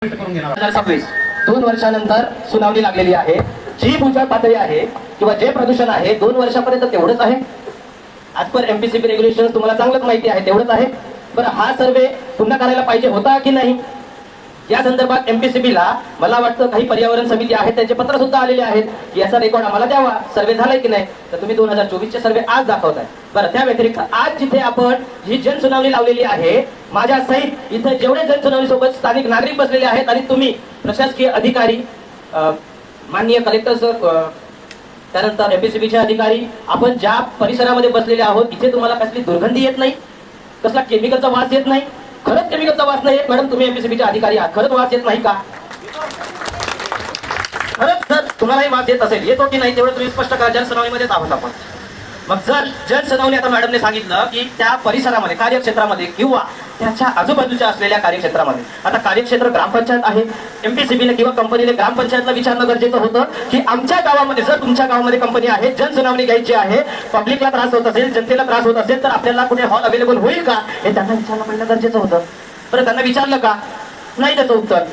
2026 2 वर्षानंतर सुनावणी लागलेली आहे. जी भूजल पातळी आहे किंवा जे प्रदूषण आहे 2 वर्षापर्यंत तेवढंच आहे. आज पर एमपीसीबी रेग्युलेशन तुम्हाला चांगलंच माहिती आहे, तेवढंच आहे. बरं, हा सर्वे पुन्हा करायला पाहिजे होता की नाही या संदर्भात एमपीसीबीला मला वाटतं काही पर्यावरण समिती आहेत त्यांचे पत्र सुद्धा आलेले आहेत की याचा रेकॉर्ड आम्हाला द्यावा, सर्वे झालाय की नाही. तर तुम्ही 2024 चे सर्वे आज दाखवताय. बरं, त्या व्यतिरिक्त आज जिथे आपण ही जनसुनावणी लावलेली आहे माझ्या सहित इथे जेवढे जनसुनावणी सोबत स्थानिक नागरिक बसलेले आहेत आणि तुम्ही प्रशासकीय अधिकारी, माननीय कलेक्टर सर, त्यानंतर एमपीसीबीचे अधिकारी, आपण ज्या परिसरामध्ये बसलेले आहोत इथे तुम्हाला कसली दुर्गंधी येत नाही, कसला केमिकलचा वास येत नाही. खरंच केमिकलचा वास नाही येत मॅडम, तुम्ही एमपीसीबीचे अधिकारी आहात, खरंच वास येत नाही का? खरंच जर तुम्हालाही वास येत असेल, येतो की नाही तेवढं तुम्ही स्पष्ट करा. जनसुनावणीमध्येच आहोत आपण. मग जर जनसुनावणी आता मॅडमने सांगितलं की त्या परिसरामध्ये, कार्यक्षेत्रामध्ये किंवा त्याच्या आजूबाजूच्या असलेल्या कार्यक्षेत्रामध्ये, आता कार्यक्षेत्र ग्रामपंचायत आहे, एमपीसीबीने किंवा कंपनीने ग्रामपंचायतला विचारणं गरजेचं होतं की आमच्या गावामध्ये जर तुमच्या गावामध्ये कंपनी आहे, जनसुनावणी घ्यायची आहे, पब्लिकला त्रास होत असेल, जनतेला त्रास होत असेल तर आपल्याला कुठे हॉल अवेलेबल होईल का हे त्यांना विचारणं पहिलं गरजेचं होतं. बरं, त्यांना विचारलं का? नाही त्याचं उत्तर.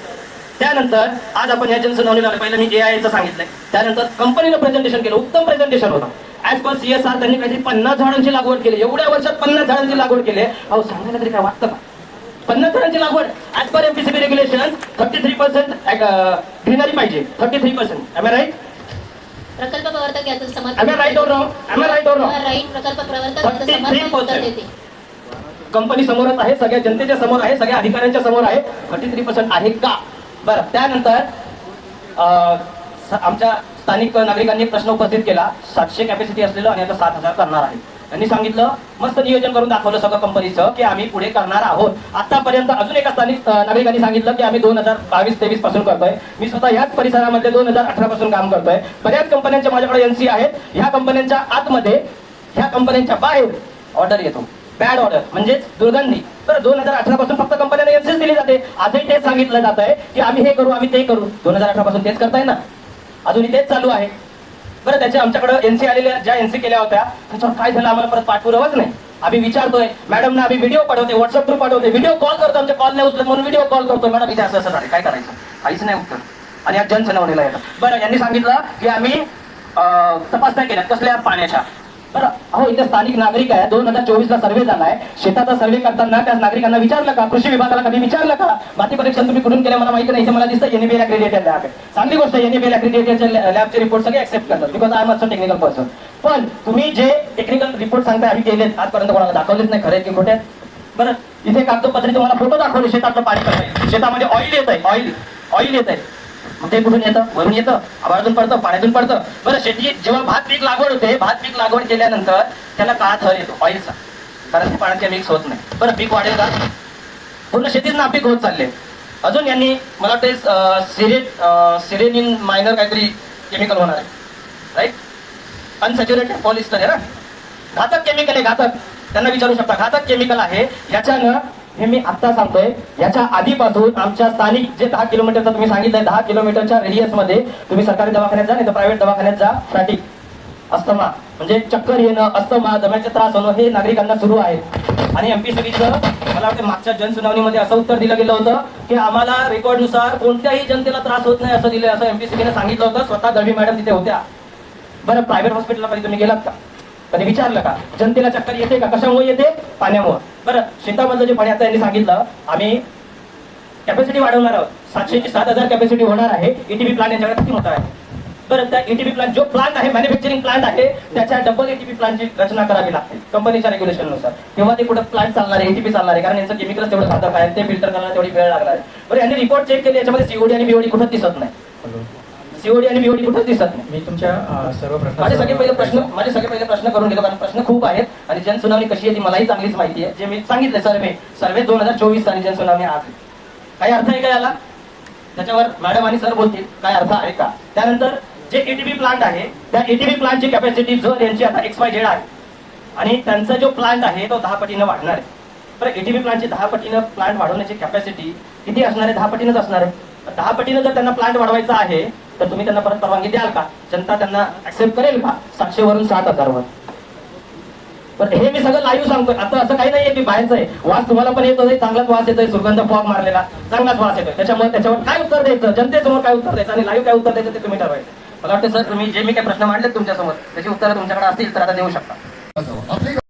त्यानंतर आज आपण या जनसुनावणीला पहिलं मी AIAचं सांगितलंय, त्यानंतर कंपनीनं प्रेझेंटेशन केलं, उत्तम प्रेझेंटेशन होतं. ॲज पर CSR त्यांनी काहीतरी 50 झाडांची लागवड केली, एवढ्या वर्षात 50 झाडांची लागवड केली. अहो, सांगायला तरी काय वाटतं का? 50 झाडांची लागवड as per MPCB regulation 33% greenery पाहिजे, 33%. Am I right? प्रकल्प प्रवर्तक याचं समर्थन. Am I right or wrong? Am I right or wrong? Right. प्रकल्प प्रवर्तक याचं समर्थन देते. कंपनी समोरच आहे, सगळ्या जनतेच्या समोर आहे, सगळ्या अधिकाऱ्यांच्या समोर आहे. 33% आहे का? बरं, त्यानंतर आमच्या स्थानिक नागरिकांनी प्रश्न उपस्थित केला. 700 कॅपॅसिटी असलेलं आणि आता 7000 करणार आहे. त्यांनी सांगितलं, मस्त नियोजन करून दाखवलं सगळं कंपनीचं की आम्ही पुढे करणार आहोत. आतापर्यंत अजून एका स्थानिक नागरिकांनी सांगितलं की आम्ही 2022-23 पासून करतोय. मी स्वतः याच परिसरामध्ये 2018 पासून काम करतोय. बऱ्याच कंपन्यांच्या माझ्याकडे NC आहेत. ह्या कंपन्यांच्या आतमध्ये, ह्या कंपन्यांच्या बाहेर ऑर्डर येतो, बॅड ऑर्डर म्हणजेच दुर्गंधी. बरं, 2018 पासून फक्त कंपन्यांना NC दिली जाते. आजही तेच सांगितलं जात आहे की आम्ही हे करू, आम्ही ते करू. 2018 पासून तेच करताय ना, अजूनही तेच चालू आहे. बरं, त्याच्या आमच्याकडे NC आलेल्या, ज्या NC केल्या होत्या त्याच्यावर काय झालं आम्हाला परत पाठपुरावाच नाही. आम्ही विचारतोय मॅडमना, आम्ही व्हिडिओ पाठवते, व्हॉट्सअप थ्रू पाठवते, व्हिडिओ कॉल करतो, आमचे कॉल नाही उचलत म्हणून व्हिडिओ कॉल करतो. मॅडम इथे असं झालं, काय करायचं? काहीच नाही उत्तर. आणि आज जनसुनावणीला येतात. बरं, यांनी सांगितलं की आम्ही तपासण्या केल्या कसल्या पाण्याच्या. बरं, अहो इथे स्थानिक नागरिक आहे, 2024ला सर्वे झालाय. शेताचा सर्वे करताना त्या नागरिकांना विचारलं का? कृषी विभागाला कधी विचारलं का? माती परीक्षण तुम्ही कुठून केलं मला माहिती नाही. इथे मला दिसतं NABL accredited लॅब आहे. चांगली गोष्ट आहे, NABL accredited लॅबचे रिपोर्ट सगळे ऍक्सेप्ट करतात, because I am also technical person. पण तुम्ही जे टेक्निकल रिपोर्ट सांगताय आम्ही केलेत, आजपर्यंत कोणाला दाखवलेच नाही, खरे की खोटे? बरं, इथे कागदपत्री तुम्हाला फोटो दाखवले, शेतातलं पाणी कसं, शेतामध्ये ऑइल येत आहे, ऑइल येत आहे. मग ते कुठून येतं? वरून येतं, आभाळातून पडतं, पाण्यातून पडतं. बरं, शेती जेव्हा भात पीक लागवड होते, भात पीक लागवड केल्यानंतर त्याला काळा थर येतो ऑइलचा, कारण ते पाण्यात मिक्स होत नाही. बरं, पीक वाढेल का? पूर्ण शेतीच नापीक होत चालले. अजून यांनी मला वाटते सिरेनिन मायनर काहीतरी केमिकल होणार आहे, राईट? अनसॅच्युरेटेड पॉलिस्टर आहे ना, घातक केमिकल आहे, घातक. त्यांना विचारू शकता, घातक केमिकल आहे. याच्यानं, हे मी आता सांगतोय, याच्या आधीपासून आमच्या स्थानिक जे 10 किलोमीटरचा तुम्ही सांगितलंय, 10 किलोमीटरच्या रेडियस मध्ये तुम्ही सरकारी दवाखान्यात जा, नाही तर प्रायव्हेट दवाखान्यात जा, फॅटिक, अस्थमा म्हणजे चक्कर येणं, अस्थमा, दम्याचे त्रास होणं हे नागरिकांना सुरू आहे. आणि एमपीसीबीचं मला वाटतं मागच्या जनसुनावणीमध्ये असं उत्तर दिलं गेलं होतं की आम्हाला रेकॉर्डनुसार कोणत्याही जनतेला त्रास होत नाही असं दिलं, असं एमपीसीबीने सांगितलं होतं. स्वतः दळवी मॅडम तिथे होत्या. बरं, प्रायव्हेट हॉस्पिटलला कधी तुम्ही गेलात का? कधी विचारलं का जनतेला चक्कर येते का? कशामुळे येते? पाण्यामुळे. बरं, शेतामधलं जे पाणी, आता यांनी सांगितलं आम्ही कॅपॅसिटी वाढवणार आहोत, 700 ते 7000 कॅपॅसिटी होणार आहे. ETB प्लांट यांच्याकडे किती मोठा आहे? बरं, त्या ETB प्लांट जो प्लांट आहे, मॅन्युफॅक्चरिंग प्लांट आहे, त्याच्या डबल ETB प्लांटची रचना करावी लागते कंपनीच्या रेग्युलेशननुसार. तेव्हा ते कुठं प्लांट चालणार आहे, ETB चालणार आहे, कारण यांचं केमिकल तेवढं घातक आहे, ते फिल्टर करायला तेवढी वेळ लागणार आहे. बरं, यांनी रिपोर्ट चेक केले, याच्यामध्ये COD आणि BOD कुठं दिसत नाही. COD आणि BOD कुठं दिसत नाही. मी तुमच्या सर्व प्रश्न, माझे सगळे पहिले प्रश्न करून घेतो, कारण प्रश्न खूप आहेत आणि जनसुनावणी कशी आहे ती मलाही चांगलीच माहिती आहे. जे मी सांगितलं सर्वे 2024 आणि जनसुनावणी आज. काही अर्थ आहे का याला? त्याच्यावर मॅडम आणि सर बोलतील, काय अर्थ आहे का? त्यानंतर जे ETB प्लांट आहे, त्या ETB प्लांटची कॅपॅसिटी जर यांची आता XYZ आहे आणि त्यांचा जो प्लांट आहे तो 10 पटीनं वाढणार आहे. बरं, ETB प्लांटची 10 पटीनं प्लांट वाढवण्याची कॅपॅसिटी किती असणार आहे? 10 पटीनंच असणार आहे. 10 पटीनं जर त्यांना प्लांट वाढवायचा आहे तर तुम्ही त्यांना परत परवानगी द्याल का? जनता त्यांना ऍक्सेप्ट करेल का? 700 वरून 7000 वर? पण हे मी सगळं लाईव्ह सांगतोय. आता असं काही नाहीये की बाहेरचं आहे. वास तुम्हाला पण येतोय, चांगलाच वास येतोय, सुगंध फॉग मारलेला चांगलाच वास येतोय. त्याच्यामुळे त्याच्यावर काय उत्तर द्यायचं, जनतेसमोर काय उत्तर द्यायचं आणि लाईव्ह काय उत्तर द्यायचं ते तुम्ही ठरवायचं. मला वाटतं सर तुम्ही जे मी काही प्रश्न मांडले तुमच्यासमोर त्याची उत्तरं तुमच्याकडे असतील तर आता देऊ शकता.